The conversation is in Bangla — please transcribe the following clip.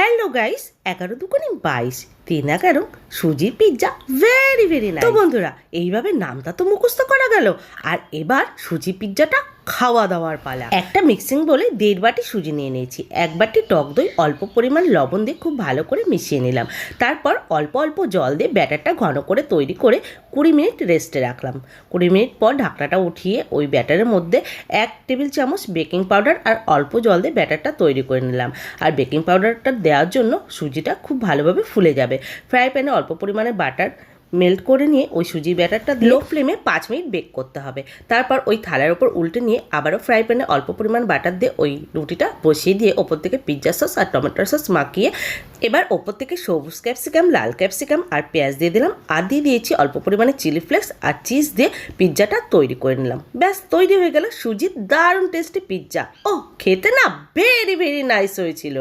হ্যালো গাইস, 11×2=22, 3×11 সুজির পিৎজা ভেরি ভেরি নাইস। তো বন্ধুরা, এইভাবে নামটা তো মুখস্থ করা গেল, আর এবার সুজি পিৎজাটা খাওয়া দাওয়ার পালা। একটা মিক্সিং বলে 1.5 বাটি সুজি নিয়ে নিয়েছি, 1 বাটি টক দই অল্প পরিমাণ লবণ দিয়ে খুব ভালো করে মিশিয়ে নিলাম। তারপর অল্প অল্প জল দিয়ে ব্যাটারটা ঘন করে তৈরি করে 20 মিনিট রেস্টে রাখলাম। 20 মিনিট পর ঢাকনাটা উঠিয়ে ওই ব্যাটারের মধ্যে 1 টেবিল চামচ বেকিং পাউডার আর অল্প জল দিয়ে ব্যাটারটা তৈরি করে নিলাম। আর বেকিং পাউডারটা দেওয়ার জন্য সুজিটা খুব ভালোভাবে ফুলে যাবে। ফ্রাই প্যানে অল্প পরিমাণে বাটার মেল্ট করে নিয়ে ওই সুজি ব্যাটারটা লো ফ্লেমে 5 মিনিট বেক করতে হবে। তারপর ওই থালার ওপর উল্টে নিয়ে আবারও ফ্রাই প্যানে অল্প পরিমাণ বাটার দিয়ে ওই রুটিটা বসিয়ে দিয়ে ওপর থেকে পিৎজা সস আর টমেটো সস মাখিয়ে এবার ওপর থেকে সবুজ ক্যাপসিকাম, লাল ক্যাপসিকাম আর পেঁয়াজ দিয়ে দিলাম, আর দিয়ে দিয়েছি অল্প পরিমাণে চিলি ফ্লেক্স আর চিজ দিয়ে পিৎজাটা তৈরি করে নিলাম। ব্যাস, তৈরি হয়ে গেল সুজির দারুণ টেস্টি পিৎজা। ও খেতে না ভেরি ভেরি নাইস হয়েছিল।